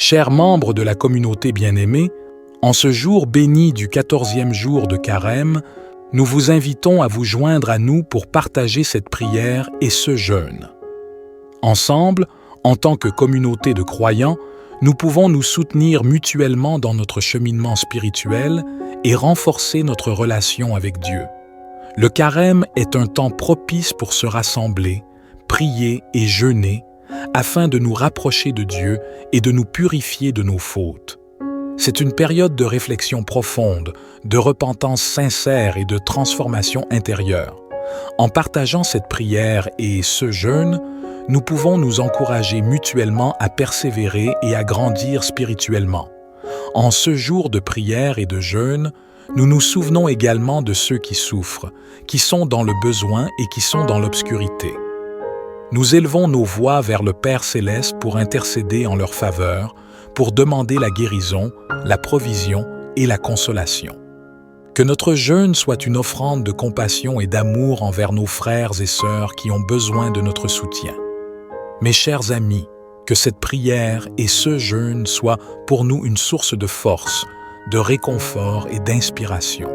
Chers membres de la communauté bien-aimée, en ce jour béni du 14e jour de Carême, nous vous invitons à vous joindre à nous pour partager cette prière et ce jeûne. Ensemble, en tant que communauté de croyants, nous pouvons nous soutenir mutuellement dans notre cheminement spirituel et renforcer notre relation avec Dieu. Le Carême est un temps propice pour se rassembler, prier et jeûner, afin de nous rapprocher de Dieu et de nous purifier de nos fautes. C'est une période de réflexion profonde, de repentance sincère et de transformation intérieure. En partageant cette prière et ce jeûne, nous pouvons nous encourager mutuellement à persévérer et à grandir spirituellement. En ce jour de prière et de jeûne, nous nous souvenons également de ceux qui souffrent, qui sont dans le besoin et qui sont dans l'obscurité. Nous élevons nos voix vers le Père céleste pour intercéder en leur faveur, pour demander la guérison, la provision et la consolation. Que notre jeûne soit une offrande de compassion et d'amour envers nos frères et sœurs qui ont besoin de notre soutien. Mes chers amis, que cette prière et ce jeûne soient pour nous une source de force, de réconfort et d'inspiration.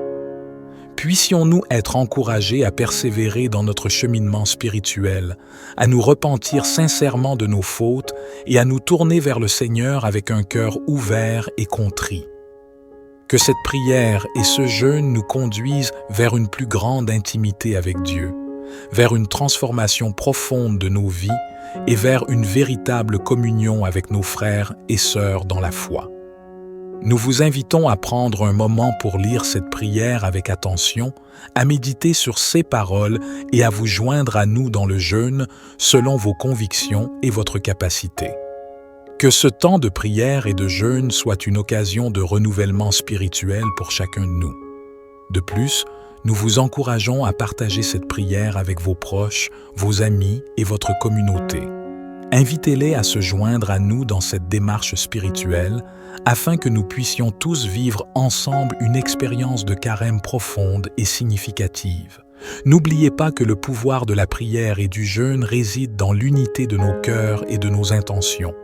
Puissions-nous être encouragés à persévérer dans notre cheminement spirituel, à nous repentir sincèrement de nos fautes et à nous tourner vers le Seigneur avec un cœur ouvert et contrit. Que cette prière et ce jeûne nous conduisent vers une plus grande intimité avec Dieu, vers une transformation profonde de nos vies et vers une véritable communion avec nos frères et sœurs dans la foi. Nous vous invitons à prendre un moment pour lire cette prière avec attention, à méditer sur ces paroles et à vous joindre à nous dans le jeûne selon vos convictions et votre capacité. Que ce temps de prière et de jeûne soit une occasion de renouvellement spirituel pour chacun de nous. De plus, nous vous encourageons à partager cette prière avec vos proches, vos amis et votre communauté. Invitez-les à se joindre à nous dans cette démarche spirituelle afin que nous puissions tous vivre ensemble une expérience de carême profonde et significative. N'oubliez pas que le pouvoir de la prière et du jeûne réside dans l'unité de nos cœurs et de nos intentions.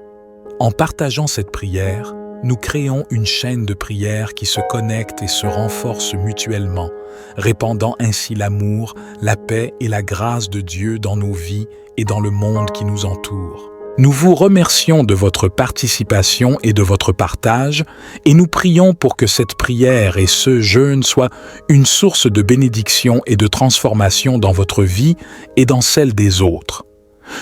En partageant cette prière, nous créons une chaîne de prière qui se connecte et se renforce mutuellement, répandant ainsi l'amour, la paix et la grâce de Dieu dans nos vies et dans le monde qui nous entoure. Nous vous remercions de votre participation et de votre partage et nous prions pour que cette prière et ce jeûne soient une source de bénédiction et de transformation dans votre vie et dans celle des autres.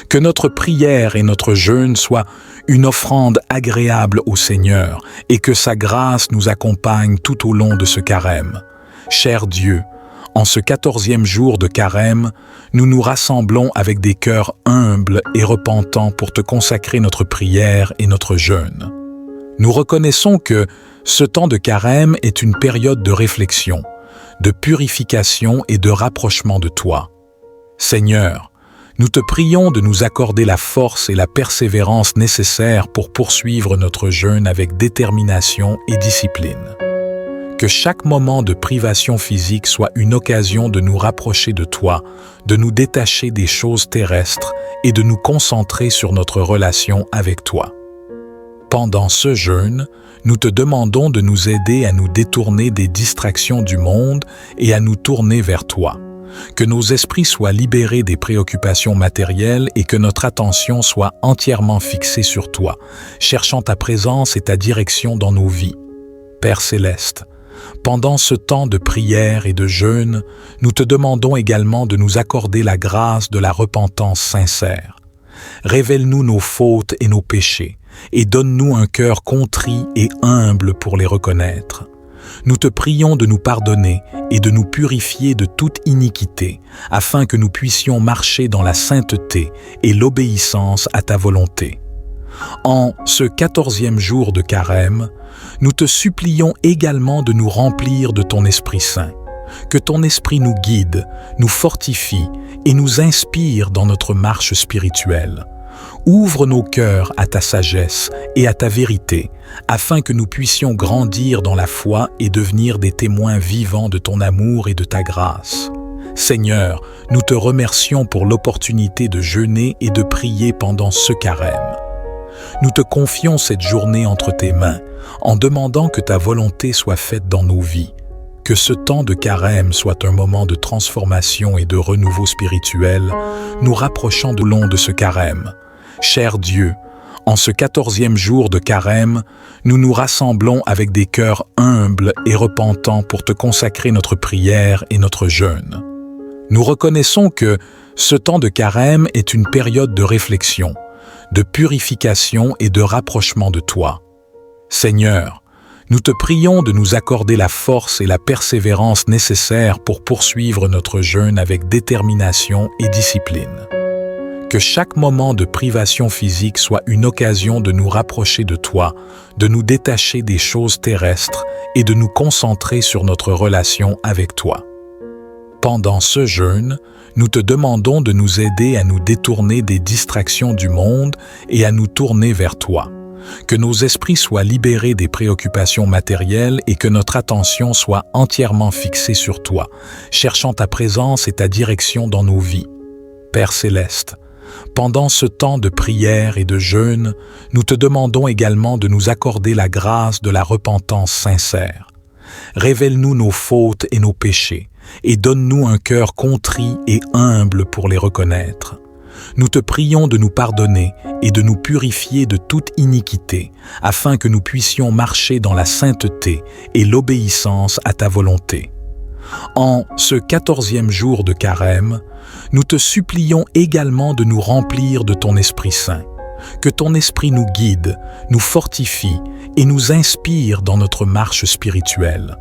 Que notre prière et notre jeûne soient une offrande agréable au Seigneur et que sa grâce nous accompagne tout au long de ce carême. Cher Dieu, en ce 14e jour de carême, nous nous rassemblons avec des cœurs humbles et repentants pour te consacrer notre prière et notre jeûne. Nous reconnaissons que ce temps de carême est une période de réflexion, de purification et de rapprochement de toi. Seigneur, nous te prions de nous accorder la force et la persévérance nécessaires pour poursuivre notre jeûne avec détermination et discipline. Que chaque moment de privation physique soit une occasion de nous rapprocher de toi, de nous détacher des choses terrestres et de nous concentrer sur notre relation avec toi. Pendant ce jeûne, nous te demandons de nous aider à nous détourner des distractions du monde et à nous tourner vers toi. Que nos esprits soient libérés des préoccupations matérielles et que notre attention soit entièrement fixée sur toi, cherchant ta présence et ta direction dans nos vies. Père céleste, pendant ce temps de prière et de jeûne, nous te demandons également de nous accorder la grâce de la repentance sincère. Révèle-nous nos fautes et nos péchés, et donne-nous un cœur contrit et humble pour les reconnaître. Nous te prions de nous pardonner et de nous purifier de toute iniquité, afin que nous puissions marcher dans la sainteté et l'obéissance à ta volonté. En ce 14e jour de carême, nous te supplions également de nous remplir de ton Esprit Saint. Que ton Esprit nous guide, nous fortifie et nous inspire dans notre marche spirituelle. Ouvre nos cœurs à ta sagesse et à ta vérité, afin que nous puissions grandir dans la foi et devenir des témoins vivants de ton amour et de ta grâce. Seigneur, nous te remercions pour l'opportunité de jeûner et de prier pendant ce carême. Nous te confions cette journée entre tes mains, en demandant que ta volonté soit faite dans nos vies. Que ce temps de carême soit un moment de transformation et de renouveau spirituel, nous rapprochant de long de ce carême. Cher Dieu, en ce 14e jour de carême, nous nous rassemblons avec des cœurs humbles et repentants pour te consacrer notre prière et notre jeûne. Nous reconnaissons que ce temps de carême est une période de réflexion, de purification et de rapprochement de toi. Seigneur, nous te prions de nous accorder la force et la persévérance nécessaires pour poursuivre notre jeûne avec détermination et discipline. Que chaque moment de privation physique soit une occasion de nous rapprocher de toi, de nous détacher des choses terrestres et de nous concentrer sur notre relation avec toi. Pendant ce jeûne, nous te demandons de nous aider à nous détourner des distractions du monde et à nous tourner vers toi. Que nos esprits soient libérés des préoccupations matérielles et que notre attention soit entièrement fixée sur toi, cherchant ta présence et ta direction dans nos vies. Père céleste, pendant ce temps de prière et de jeûne, nous te demandons également de nous accorder la grâce de la repentance sincère. Révèle-nous nos fautes et nos péchés, et donne-nous un cœur contrit et humble pour les reconnaître. Nous te prions de nous pardonner et de nous purifier de toute iniquité, afin que nous puissions marcher dans la sainteté et l'obéissance à ta volonté. En ce 14e jour de carême, nous te supplions également de nous remplir de ton Esprit Saint. Que ton Esprit nous guide, nous fortifie et nous inspire dans notre marche spirituelle.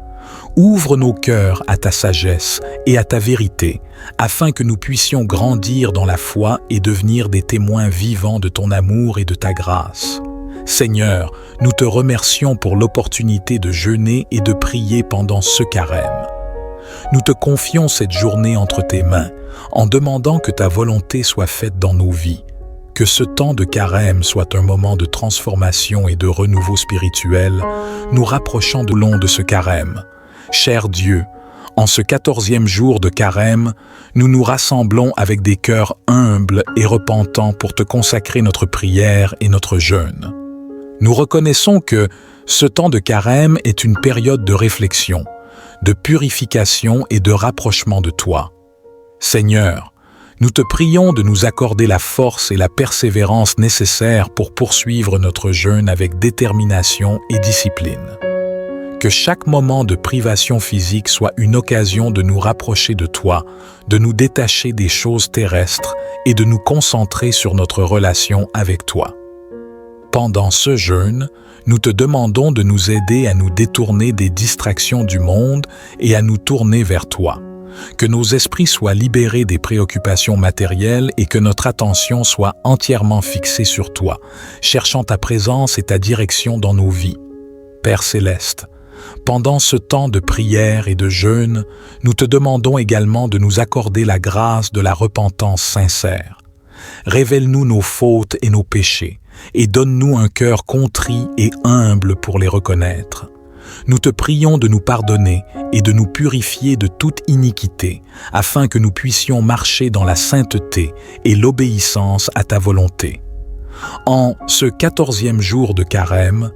Ouvre nos cœurs à ta sagesse et à ta vérité, afin que nous puissions grandir dans la foi et devenir des témoins vivants de ton amour et de ta grâce. Seigneur, nous te remercions pour l'opportunité de jeûner et de prier pendant ce carême. Nous te confions cette journée entre tes mains, en demandant que ta volonté soit faite dans nos vies. Que ce temps de carême soit un moment de transformation et de renouveau spirituel, nous rapprochant de long de ce carême. Cher Dieu, en ce 14e jour de carême, nous nous rassemblons avec des cœurs humbles et repentants pour te consacrer notre prière et notre jeûne. Nous reconnaissons que ce temps de carême est une période de réflexion, de purification et de rapprochement de toi. Seigneur, nous te prions de nous accorder la force et la persévérance nécessaires pour poursuivre notre jeûne avec détermination et discipline. Que chaque moment de privation physique soit une occasion de nous rapprocher de toi, de nous détacher des choses terrestres et de nous concentrer sur notre relation avec toi. Pendant ce jeûne, nous te demandons de nous aider à nous détourner des distractions du monde et à nous tourner vers toi. Que nos esprits soient libérés des préoccupations matérielles et que notre attention soit entièrement fixée sur toi, cherchant ta présence et ta direction dans nos vies. Père céleste, pendant ce temps de prière et de jeûne, nous te demandons également de nous accorder la grâce de la repentance sincère. Révèle-nous nos fautes et nos péchés, et donne-nous un cœur contrit et humble pour les reconnaître. Nous te prions de nous pardonner et de nous purifier de toute iniquité, afin que nous puissions marcher dans la sainteté et l'obéissance à ta volonté. En ce 14e jour de carême,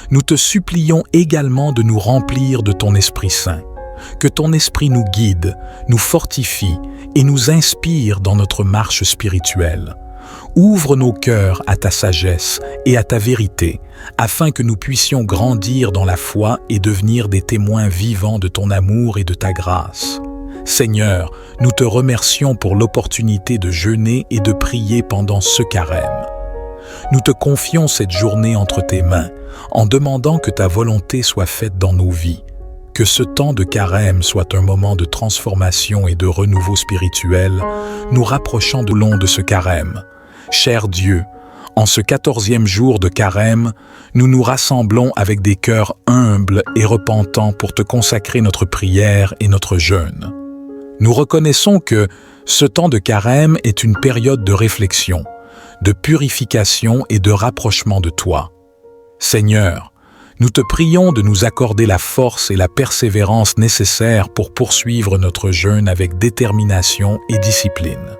nous te supplions également de nous remplir de ton Esprit Saint. Que ton Esprit nous guide, nous fortifie et nous inspire dans notre marche spirituelle. Ouvre nos cœurs à ta sagesse et à ta vérité, afin que nous puissions grandir dans la foi et devenir des témoins vivants de ton amour et de ta grâce. Seigneur, nous te remercions pour l'opportunité de jeûner et de prier pendant ce carême. Nous te confions cette journée entre tes mains, en demandant que ta volonté soit faite dans nos vies. Que ce temps de carême soit un moment de transformation et de renouveau spirituel, nous rapprochant de long de ce carême. Cher Dieu, en ce 14e jour de carême, nous nous rassemblons avec des cœurs humbles et repentants pour te consacrer notre prière et notre jeûne. Nous reconnaissons que ce temps de carême est une période de réflexion, de purification et de rapprochement de toi. Seigneur, nous te prions de nous accorder la force et la persévérance nécessaires pour poursuivre notre jeûne avec détermination et discipline.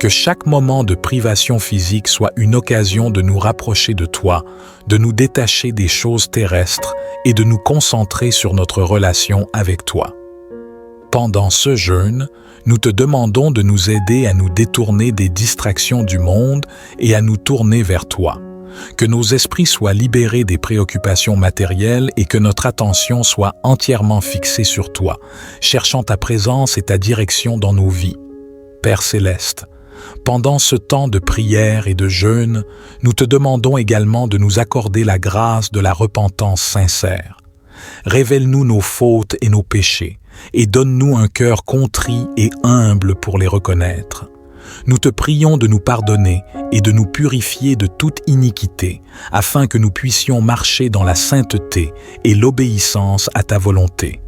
Que chaque moment de privation physique soit une occasion de nous rapprocher de toi, de nous détacher des choses terrestres et de nous concentrer sur notre relation avec toi. Pendant ce jeûne, nous te demandons de nous aider à nous détourner des distractions du monde et à nous tourner vers toi. Que nos esprits soient libérés des préoccupations matérielles et que notre attention soit entièrement fixée sur toi, cherchant ta présence et ta direction dans nos vies. Père céleste, pendant ce temps de prière et de jeûne, nous te demandons également de nous accorder la grâce de la repentance sincère. Révèle-nous nos fautes et nos péchés, et donne-nous un cœur contrit et humble pour les reconnaître. Nous te prions de nous pardonner et de nous purifier de toute iniquité, afin que nous puissions marcher dans la sainteté et l'obéissance à ta volonté.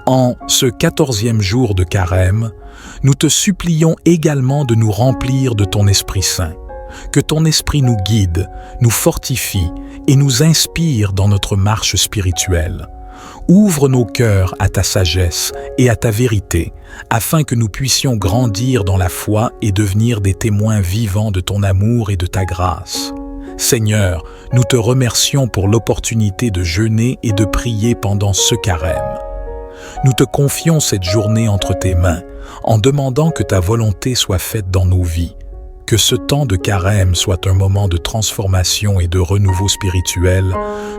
En ce 14e jour de Carême, nous te supplions également de nous remplir de ton Esprit Saint. Que ton Esprit nous guide, nous fortifie et nous inspire dans notre marche spirituelle. Ouvre nos cœurs à ta sagesse et à ta vérité, afin que nous puissions grandir dans la foi et devenir des témoins vivants de ton amour et de ta grâce. Seigneur, nous te remercions pour l'opportunité de jeûner et de prier pendant ce carême. Nous te confions cette journée entre tes mains, en demandant que ta volonté soit faite dans nos vies. Que ce temps de carême soit un moment de transformation et de renouveau spirituel,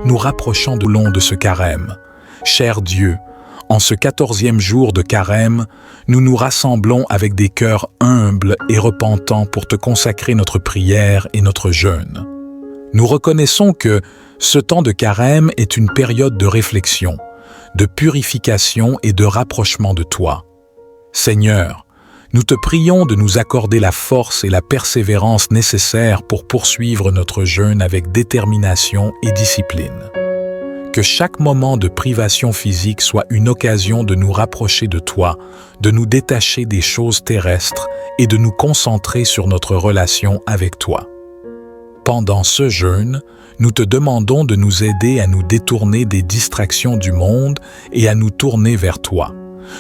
nous rapprochant de long de ce carême. Cher Dieu, en ce 14e jour de carême, nous nous rassemblons avec des cœurs humbles et repentants pour te consacrer notre prière et notre jeûne. Nous reconnaissons que ce temps de carême est une période de réflexion, de purification et de rapprochement de toi. Seigneur, nous te prions de nous accorder la force et la persévérance nécessaires pour poursuivre notre jeûne avec détermination et discipline. Que chaque moment de privation physique soit une occasion de nous rapprocher de toi, de nous détacher des choses terrestres et de nous concentrer sur notre relation avec toi. Pendant ce jeûne, nous te demandons de nous aider à nous détourner des distractions du monde et à nous tourner vers toi.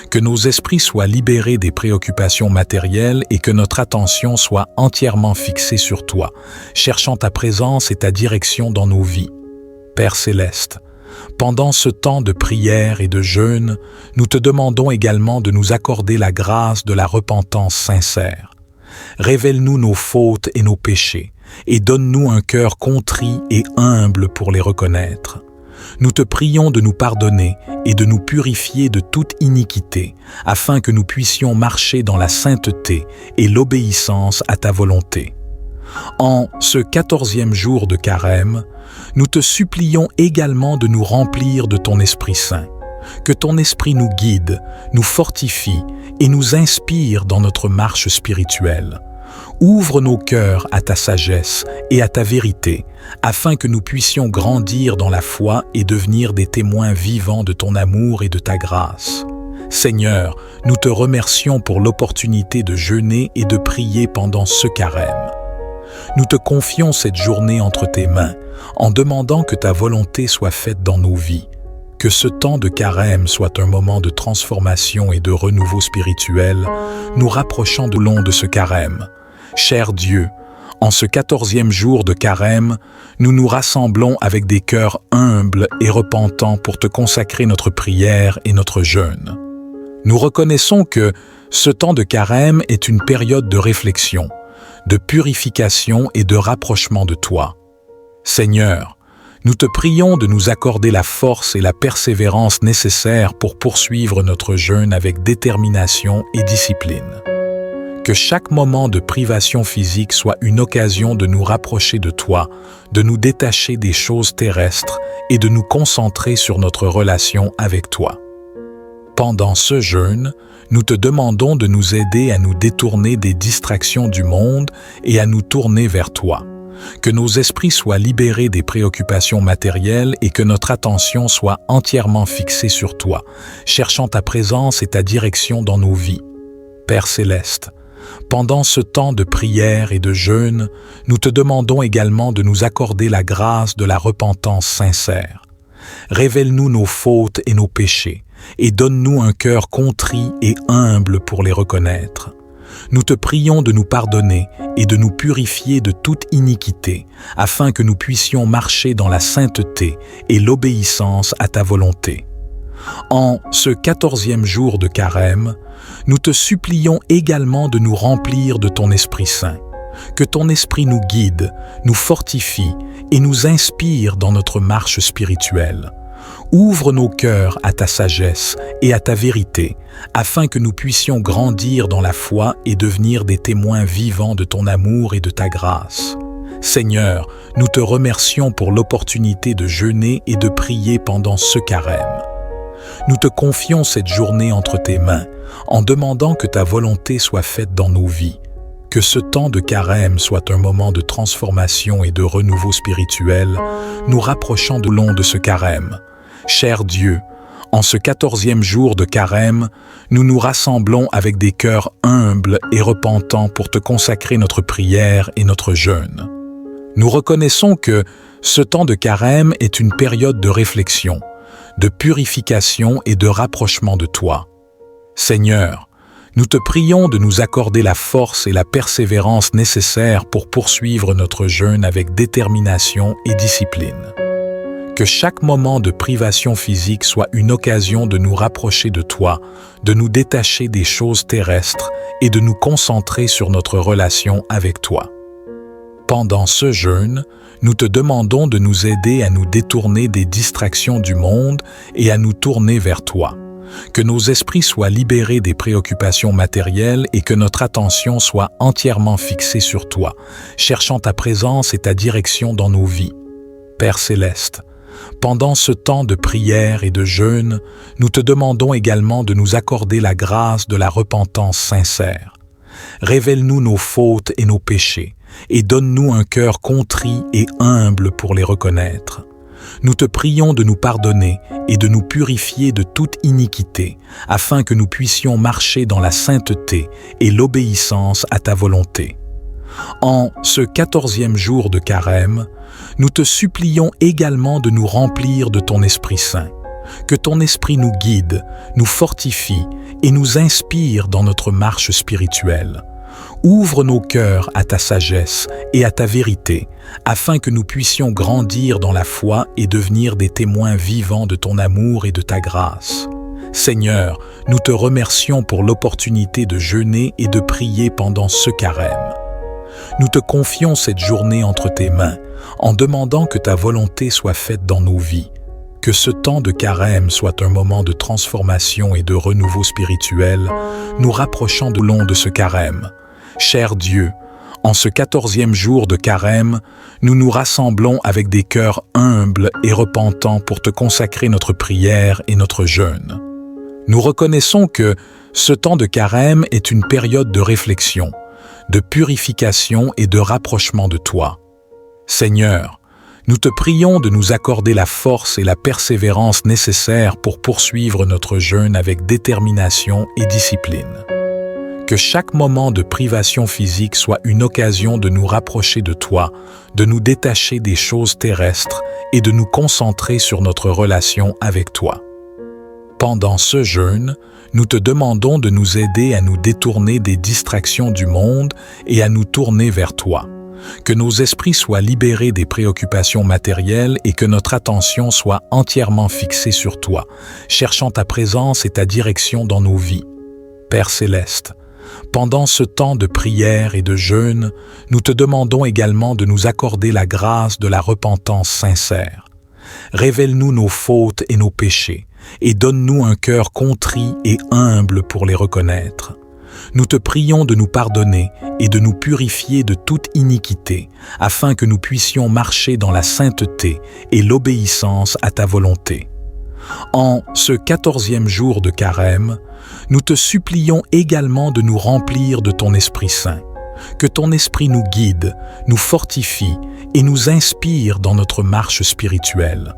Que nos esprits soient libérés des préoccupations matérielles et que notre attention soit entièrement fixée sur toi, cherchant ta présence et ta direction dans nos vies. Père céleste, pendant ce temps de prière et de jeûne, nous te demandons également de nous accorder la grâce de la repentance sincère. Révèle-nous nos fautes et nos péchés, et donne-nous un cœur contrit et humble pour les reconnaître. Nous te prions de nous pardonner et de nous purifier de toute iniquité, afin que nous puissions marcher dans la sainteté et l'obéissance à ta volonté. En ce 14e jour de carême, nous te supplions également de nous remplir de ton Esprit Saint. Que ton Esprit nous guide, nous fortifie et nous inspire dans notre marche spirituelle. Ouvre nos cœurs à ta sagesse et à ta vérité, afin que nous puissions grandir dans la foi et devenir des témoins vivants de ton amour et de ta grâce. Seigneur, nous te remercions pour l'opportunité de jeûner et de prier pendant ce carême. Nous te confions cette journée entre tes mains, en demandant que ta volonté soit faite dans nos vies. Que ce temps de carême soit un moment de transformation et de renouveau spirituel, nous rapprochant de long de ce carême. Cher Dieu, en ce 14e jour de carême, nous nous rassemblons avec des cœurs humbles et repentants pour te consacrer notre prière et notre jeûne. Nous reconnaissons que ce temps de carême est une période de réflexion, de purification et de rapprochement de toi. Seigneur, nous te prions de nous accorder la force et la persévérance nécessaires pour poursuivre notre jeûne avec détermination et discipline. Que chaque moment de privation physique soit une occasion de nous rapprocher de toi, de nous détacher des choses terrestres et de nous concentrer sur notre relation avec toi. Pendant ce jeûne, nous te demandons de nous aider à nous détourner des distractions du monde et à nous tourner vers toi. Que nos esprits soient libérés des préoccupations matérielles et que notre attention soit entièrement fixée sur toi, cherchant ta présence et ta direction dans nos vies. Père céleste, pendant ce temps de prière et de jeûne, nous te demandons également de nous accorder la grâce de la repentance sincère. Révèle-nous nos fautes et nos péchés, et donne-nous un cœur contrit et humble pour les reconnaître. Nous te prions de nous pardonner et de nous purifier de toute iniquité, afin que nous puissions marcher dans la sainteté et l'obéissance à ta volonté. En ce 14e jour de Carême, nous te supplions également de nous remplir de ton Esprit Saint. Que ton Esprit nous guide, nous fortifie et nous inspire dans notre marche spirituelle. Ouvre nos cœurs à ta sagesse et à ta vérité, afin que nous puissions grandir dans la foi et devenir des témoins vivants de ton amour et de ta grâce. Seigneur, nous te remercions pour l'opportunité de jeûner et de prier pendant ce carême. Nous te confions cette journée entre tes mains, en demandant que ta volonté soit faite dans nos vies. Que ce temps de carême soit un moment de transformation et de renouveau spirituel, nous rapprochant de long de ce carême. Cher Dieu, en ce 14e jour de carême, nous nous rassemblons avec des cœurs humbles et repentants pour te consacrer notre prière et notre jeûne. Nous reconnaissons que ce temps de carême est une période de réflexion, de purification et de rapprochement de toi. Seigneur, nous te prions de nous accorder la force et la persévérance nécessaires pour poursuivre notre jeûne avec détermination et discipline. Que chaque moment de privation physique soit une occasion de nous rapprocher de toi, de nous détacher des choses terrestres et de nous concentrer sur notre relation avec toi. Pendant ce jeûne, nous te demandons de nous aider à nous détourner des distractions du monde et à nous tourner vers toi. Que nos esprits soient libérés des préoccupations matérielles et que notre attention soit entièrement fixée sur toi, cherchant ta présence et ta direction dans nos vies. Père céleste, pendant ce temps de prière et de jeûne, nous te demandons également de nous accorder la grâce de la repentance sincère. Révèle-nous nos fautes et nos péchés, et donne-nous un cœur contrit et humble pour les reconnaître. Nous te prions de nous pardonner et de nous purifier de toute iniquité, afin que nous puissions marcher dans la sainteté et l'obéissance à ta volonté. En ce 14e jour de carême, nous te supplions également de nous remplir de ton Esprit Saint. Que ton Esprit nous guide, nous fortifie et nous inspire dans notre marche spirituelle. Ouvre nos cœurs à ta sagesse et à ta vérité, afin que nous puissions grandir dans la foi et devenir des témoins vivants de ton amour et de ta grâce. Seigneur, nous te remercions pour l'opportunité de jeûner et de prier pendant ce carême. Nous te confions cette journée entre tes mains, en demandant que ta volonté soit faite dans nos vies. Que ce temps de carême soit un moment de transformation et de renouveau spirituel, nous rapprochant de long de ce carême. Cher Dieu, en ce 14e jour de carême, nous nous rassemblons avec des cœurs humbles et repentants pour te consacrer notre prière et notre jeûne. Nous reconnaissons que ce temps de carême est une période de réflexion, de purification et de rapprochement de toi. Seigneur, nous te prions de nous accorder la force et la persévérance nécessaires pour poursuivre notre jeûne avec détermination et discipline. Que chaque moment de privation physique soit une occasion de nous rapprocher de toi, de nous détacher des choses terrestres et de nous concentrer sur notre relation avec toi. Pendant ce jeûne, nous te demandons de nous aider à nous détourner des distractions du monde et à nous tourner vers toi. Que nos esprits soient libérés des préoccupations matérielles et que notre attention soit entièrement fixée sur toi, cherchant ta présence et ta direction dans nos vies. Père céleste, pendant ce temps de prière et de jeûne, nous te demandons également de nous accorder la grâce de la repentance sincère. Révèle-nous nos fautes et nos péchés, et donne-nous un cœur contrit et humble pour les reconnaître. Nous te prions de nous pardonner et de nous purifier de toute iniquité, afin que nous puissions marcher dans la sainteté et l'obéissance à ta volonté. En ce 14e jour de carême, nous te supplions également de nous remplir de ton Esprit Saint. Que ton Esprit nous guide, nous fortifie et nous inspire dans notre marche spirituelle.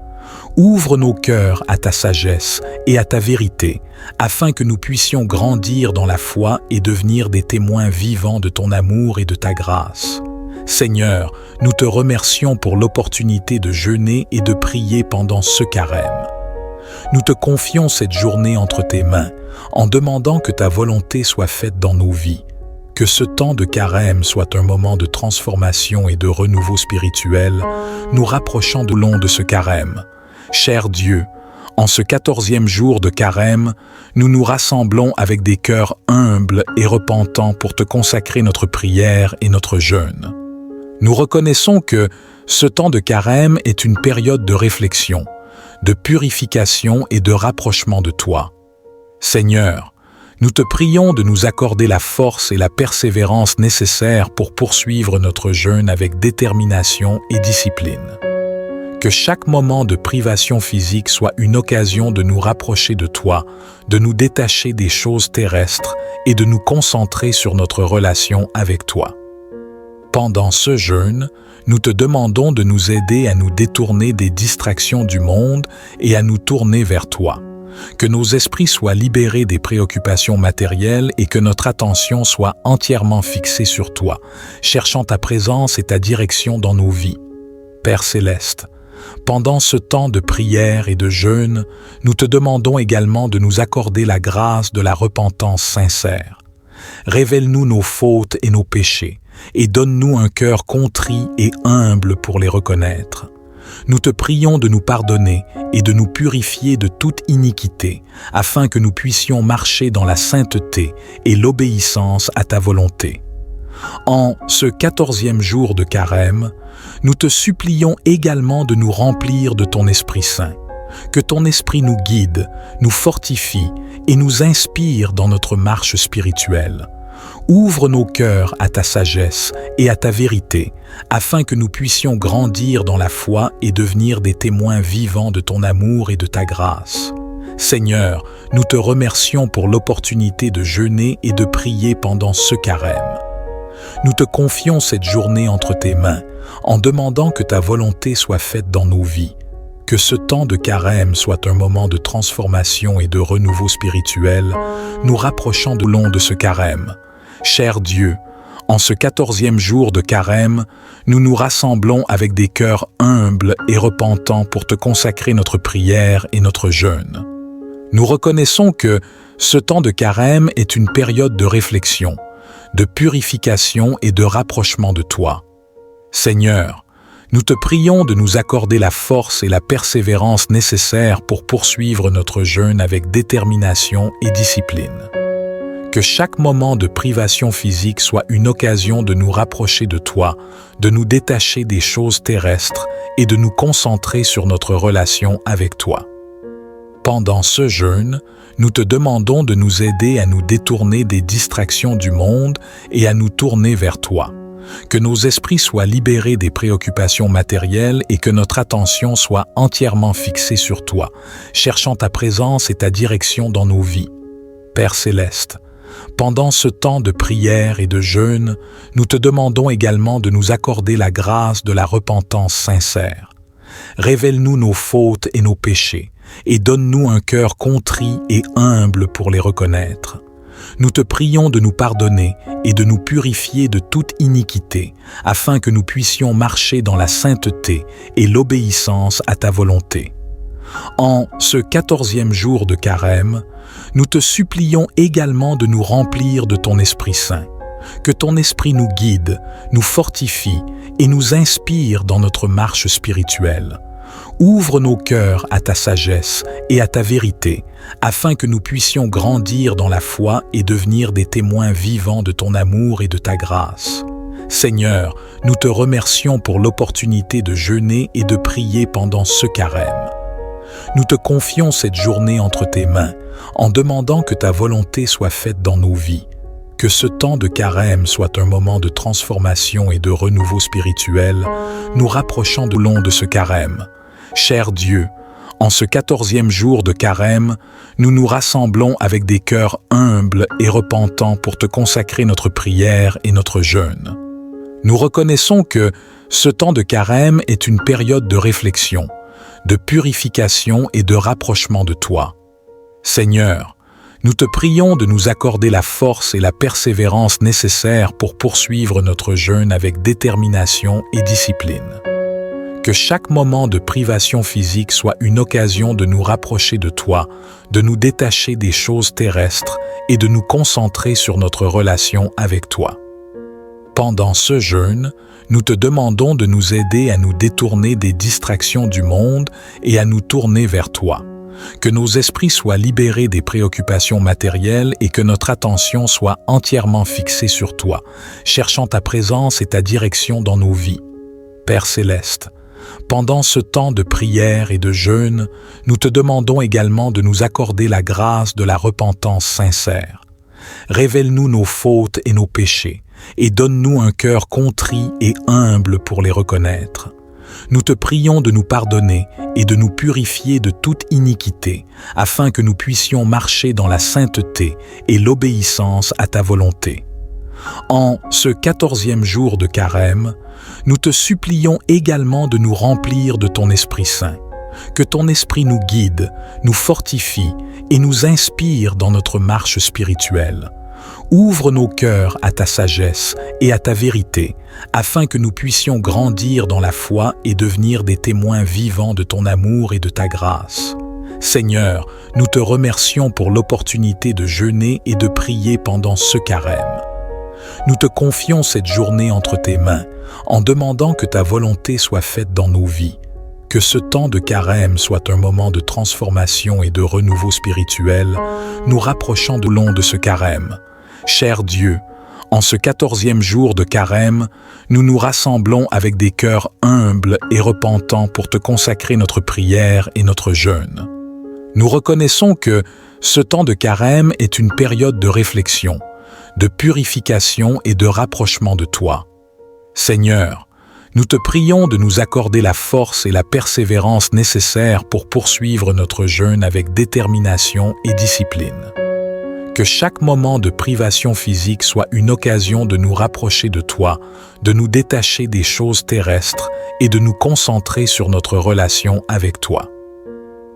Ouvre nos cœurs à ta sagesse et à ta vérité, afin que nous puissions grandir dans la foi et devenir des témoins vivants de ton amour et de ta grâce. Seigneur, nous te remercions pour l'opportunité de jeûner et de prier pendant ce carême. Nous te confions cette journée entre tes mains, en demandant que ta volonté soit faite dans nos vies. Que ce temps de carême soit un moment de transformation et de renouveau spirituel, nous rapprochant de long de ce carême. Cher Dieu, en ce 14e jour de carême, nous nous rassemblons avec des cœurs humbles et repentants pour te consacrer notre prière et notre jeûne. Nous reconnaissons que ce temps de carême est une période de réflexion, de purification et de rapprochement de toi. Seigneur, nous te prions de nous accorder la force et la persévérance nécessaires pour poursuivre notre jeûne avec détermination et discipline. Que chaque moment de privation physique soit une occasion de nous rapprocher de toi, de nous détacher des choses terrestres et de nous concentrer sur notre relation avec toi. Pendant ce jeûne, nous te demandons de nous aider à nous détourner des distractions du monde et à nous tourner vers toi. Que nos esprits soient libérés des préoccupations matérielles et que notre attention soit entièrement fixée sur toi, cherchant ta présence et ta direction dans nos vies. Père céleste, pendant ce temps de prière et de jeûne, nous te demandons également de nous accorder la grâce de la repentance sincère. Révèle-nous nos fautes et nos péchés, et donne-nous un cœur contrit et humble pour les reconnaître. Nous te prions de nous pardonner et de nous purifier de toute iniquité, afin que nous puissions marcher dans la sainteté et l'obéissance à ta volonté. En ce 14e jour de carême, nous te supplions également de nous remplir de ton Esprit Saint. Que ton Esprit nous guide, nous fortifie et nous inspire dans notre marche spirituelle. Ouvre nos cœurs à ta sagesse et à ta vérité, afin que nous puissions grandir dans la foi et devenir des témoins vivants de ton amour et de ta grâce. Seigneur, nous te remercions pour l'opportunité de jeûner et de prier pendant ce carême. Nous te confions cette journée entre tes mains, en demandant que ta volonté soit faite dans nos vies. Que ce temps de carême soit un moment de transformation et de renouveau spirituel, nous rapprochant de long de ce carême. Cher Dieu, en ce 14e jour de carême, nous nous rassemblons avec des cœurs humbles et repentants pour te consacrer notre prière et notre jeûne. Nous reconnaissons que ce temps de carême est une période de réflexion, de purification et de rapprochement de toi. Seigneur, nous te prions de nous accorder la force et la persévérance nécessaires pour poursuivre notre jeûne avec détermination et discipline. Que chaque moment de privation physique soit une occasion de nous rapprocher de toi, de nous détacher des choses terrestres et de nous concentrer sur notre relation avec toi. Pendant ce jeûne, nous te demandons de nous aider à nous détourner des distractions du monde et à nous tourner vers toi. Que nos esprits soient libérés des préoccupations matérielles et que notre attention soit entièrement fixée sur toi, cherchant ta présence et ta direction dans nos vies. Père céleste, pendant ce temps de prière et de jeûne, nous te demandons également de nous accorder la grâce de la repentance sincère. Révèle-nous nos fautes et nos péchés, et donne-nous un cœur contrit et humble pour les reconnaître. Nous te prions de nous pardonner et de nous purifier de toute iniquité, afin que nous puissions marcher dans la sainteté et l'obéissance à ta volonté. En ce 14e jour de carême, nous te supplions également de nous remplir de ton Esprit Saint. Que ton Esprit nous guide, nous fortifie et nous inspire dans notre marche spirituelle. Ouvre nos cœurs à ta sagesse et à ta vérité, afin que nous puissions grandir dans la foi et devenir des témoins vivants de ton amour et de ta grâce. Seigneur, nous te remercions pour l'opportunité de jeûner et de prier pendant ce carême. Nous te confions cette journée entre tes mains, en demandant que ta volonté soit faite dans nos vies. Que ce temps de carême soit un moment de transformation et de renouveau spirituel, nous rapprochant de long de ce carême. Cher Dieu, en ce 14e jour de carême, nous nous rassemblons avec des cœurs humbles et repentants pour te consacrer notre prière et notre jeûne. Nous reconnaissons que ce temps de carême est une période de réflexion, de purification et de rapprochement de toi. Seigneur, nous te prions de nous accorder la force et la persévérance nécessaires pour poursuivre notre jeûne avec détermination et discipline. Que chaque moment de privation physique soit une occasion de nous rapprocher de toi, de nous détacher des choses terrestres et de nous concentrer sur notre relation avec toi. Pendant ce jeûne, nous te demandons de nous aider à nous détourner des distractions du monde et à nous tourner vers toi. Que nos esprits soient libérés des préoccupations matérielles et que notre attention soit entièrement fixée sur toi, cherchant ta présence et ta direction dans nos vies. Père céleste, pendant ce temps de prière et de jeûne, nous te demandons également de nous accorder la grâce de la repentance sincère. Révèle-nous nos fautes et nos péchés, et donne-nous un cœur contrit et humble pour les reconnaître. Nous te prions de nous pardonner et de nous purifier de toute iniquité, afin que nous puissions marcher dans la sainteté et l'obéissance à ta volonté. En ce 14e jour de Carême, nous te supplions également de nous remplir de ton Esprit Saint. Que ton Esprit nous guide, nous fortifie et nous inspire dans notre marche spirituelle. Ouvre nos cœurs à ta sagesse et à ta vérité, afin que nous puissions grandir dans la foi et devenir des témoins vivants de ton amour et de ta grâce. Seigneur, nous te remercions pour l'opportunité de jeûner et de prier pendant ce carême. Nous te confions cette journée entre tes mains, en demandant que ta volonté soit faite dans nos vies. Que ce temps de carême soit un moment de transformation et de renouveau spirituel, nous rapprochant de long de ce carême. Cher Dieu, en ce 14e jour de carême, nous nous rassemblons avec des cœurs humbles et repentants pour te consacrer notre prière et notre jeûne. Nous reconnaissons que ce temps de carême est une période de réflexion, de purification et de rapprochement de toi. Seigneur, nous te prions de nous accorder la force et la persévérance nécessaires pour poursuivre notre jeûne avec détermination et discipline. Que chaque moment de privation physique soit une occasion de nous rapprocher de toi, de nous détacher des choses terrestres et de nous concentrer sur notre relation avec toi.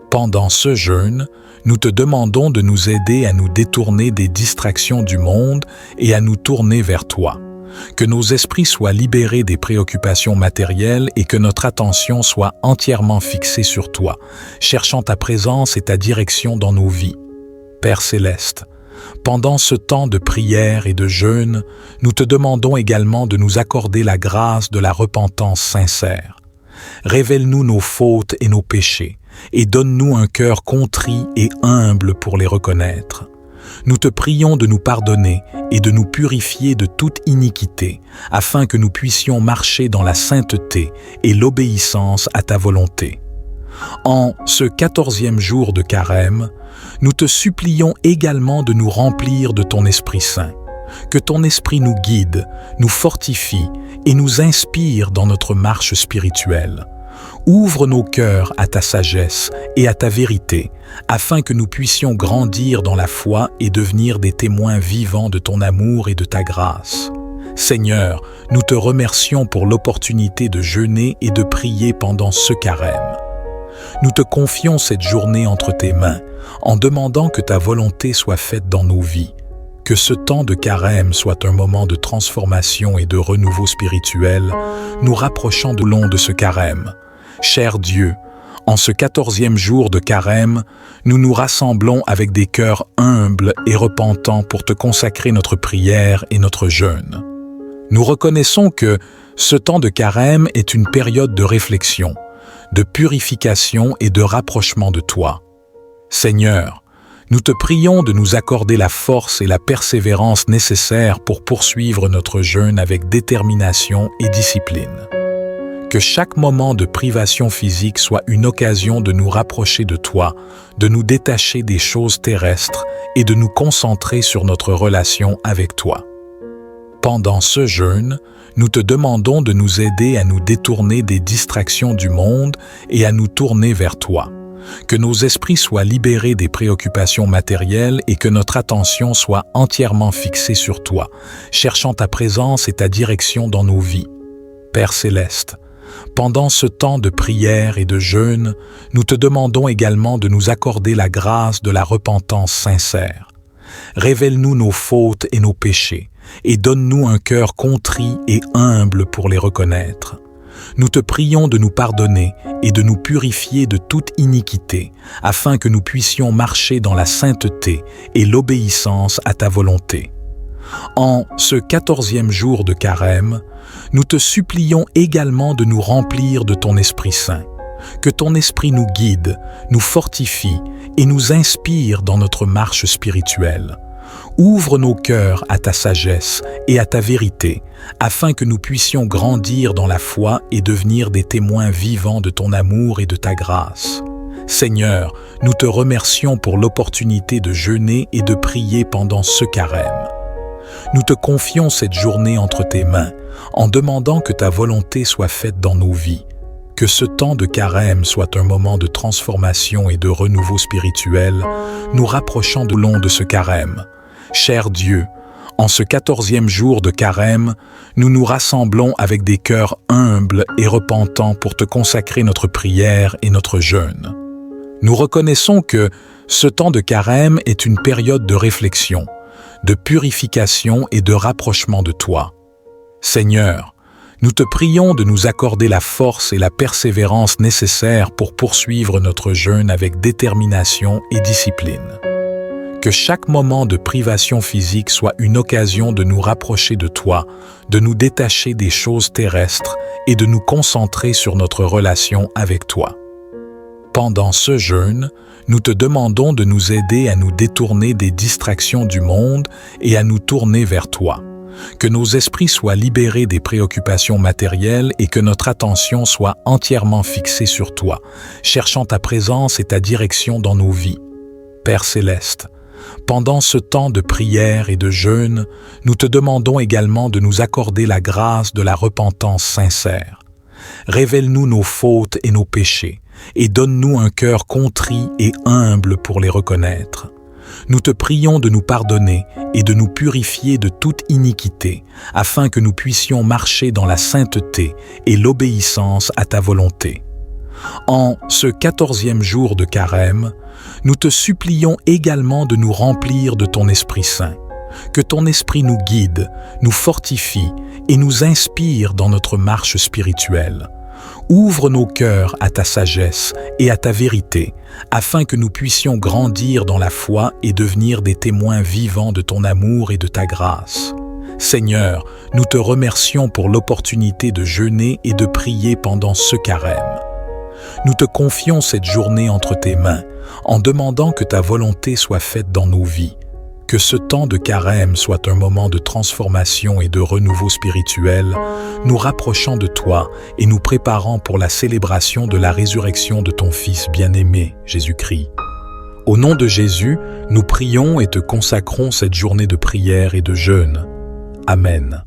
Pendant ce jeûne, nous te demandons de nous aider à nous détourner des distractions du monde et à nous tourner vers toi. Que nos esprits soient libérés des préoccupations matérielles et que notre attention soit entièrement fixée sur toi, cherchant ta présence et ta direction dans nos vies. Père céleste, pendant ce temps de prière et de jeûne, nous te demandons également de nous accorder la grâce de la repentance sincère. Révèle-nous nos fautes et nos péchés, et donne-nous un cœur contrit et humble pour les reconnaître. Nous te prions de nous pardonner et de nous purifier de toute iniquité, afin que nous puissions marcher dans la sainteté et l'obéissance à ta volonté. En ce 14e jour de carême, nous te supplions également de nous remplir de ton Esprit Saint. Que ton Esprit nous guide, nous fortifie et nous inspire dans notre marche spirituelle. Ouvre nos cœurs à ta sagesse et à ta vérité, afin que nous puissions grandir dans la foi et devenir des témoins vivants de ton amour et de ta grâce. Seigneur, nous te remercions pour l'opportunité de jeûner et de prier pendant ce carême. Nous te confions cette journée entre tes mains, en demandant que ta volonté soit faite dans nos vies. Que ce temps de carême soit un moment de transformation et de renouveau spirituel, nous rapprochant de long de ce carême. Cher Dieu, en ce 14e jour de carême, nous nous rassemblons avec des cœurs humbles et repentants pour te consacrer notre prière et notre jeûne. Nous reconnaissons que ce temps de carême est une période de réflexion, de purification et de rapprochement de toi. Seigneur, nous te prions de nous accorder la force et la persévérance nécessaires pour poursuivre notre jeûne avec détermination et discipline. Que chaque moment de privation physique soit une occasion de nous rapprocher de toi, de nous détacher des choses terrestres et de nous concentrer sur notre relation avec toi. Pendant ce jeûne, nous te demandons de nous aider à nous détourner des distractions du monde et à nous tourner vers toi. Que nos esprits soient libérés des préoccupations matérielles et que notre attention soit entièrement fixée sur toi, cherchant ta présence et ta direction dans nos vies. Père céleste, pendant ce temps de prière et de jeûne, nous te demandons également de nous accorder la grâce de la repentance sincère. Révèle-nous nos fautes et nos péchés, et donne-nous un cœur contrit et humble pour les reconnaître. Nous te prions de nous pardonner et de nous purifier de toute iniquité, afin que nous puissions marcher dans la sainteté et l'obéissance à ta volonté. En ce 14e jour de Carême, nous te supplions également de nous remplir de ton Esprit Saint. Que ton Esprit nous guide, nous fortifie et nous inspire dans notre marche spirituelle. Ouvre nos cœurs à ta sagesse et à ta vérité, afin que nous puissions grandir dans la foi et devenir des témoins vivants de ton amour et de ta grâce. Seigneur, nous te remercions pour l'opportunité de jeûner et de prier pendant ce carême. Nous te confions cette journée entre tes mains, en demandant que ta volonté soit faite dans nos vies. Que ce temps de carême soit un moment de transformation et de renouveau spirituel, nous rapprochant de long de ce carême. Cher Dieu, en ce 14e jour de carême, nous nous rassemblons avec des cœurs humbles et repentants pour te consacrer notre prière et notre jeûne. Nous reconnaissons que ce temps de carême est une période de réflexion, de purification et de rapprochement de toi. Seigneur, nous te prions de nous accorder la force et la persévérance nécessaires pour poursuivre notre jeûne avec détermination et discipline. Que chaque moment de privation physique soit une occasion de nous rapprocher de toi, de nous détacher des choses terrestres et de nous concentrer sur notre relation avec toi. Pendant ce jeûne, nous te demandons de nous aider à nous détourner des distractions du monde et à nous tourner vers toi. Que nos esprits soient libérés des préoccupations matérielles et que notre attention soit entièrement fixée sur toi, cherchant ta présence et ta direction dans nos vies. Père céleste, pendant ce temps de prière et de jeûne, nous te demandons également de nous accorder la grâce de la repentance sincère. Révèle-nous nos fautes et nos péchés, et donne-nous un cœur contrit et humble pour les reconnaître. Nous te prions de nous pardonner et de nous purifier de toute iniquité, afin que nous puissions marcher dans la sainteté et l'obéissance à ta volonté. En ce 14e jour de carême, nous te supplions également de nous remplir de ton Esprit Saint. Que ton Esprit nous guide, nous fortifie et nous inspire dans notre marche spirituelle. Ouvre nos cœurs à ta sagesse et à ta vérité, afin que nous puissions grandir dans la foi et devenir des témoins vivants de ton amour et de ta grâce. Seigneur, nous te remercions pour l'opportunité de jeûner et de prier pendant ce carême. Nous te confions cette journée entre tes mains, en demandant que ta volonté soit faite dans nos vies. Que ce temps de carême soit un moment de transformation et de renouveau spirituel, nous rapprochant de toi et nous préparant pour la célébration de la résurrection de ton Fils bien-aimé, Jésus-Christ. Au nom de Jésus, nous prions et te consacrons cette journée de prière et de jeûne. Amen.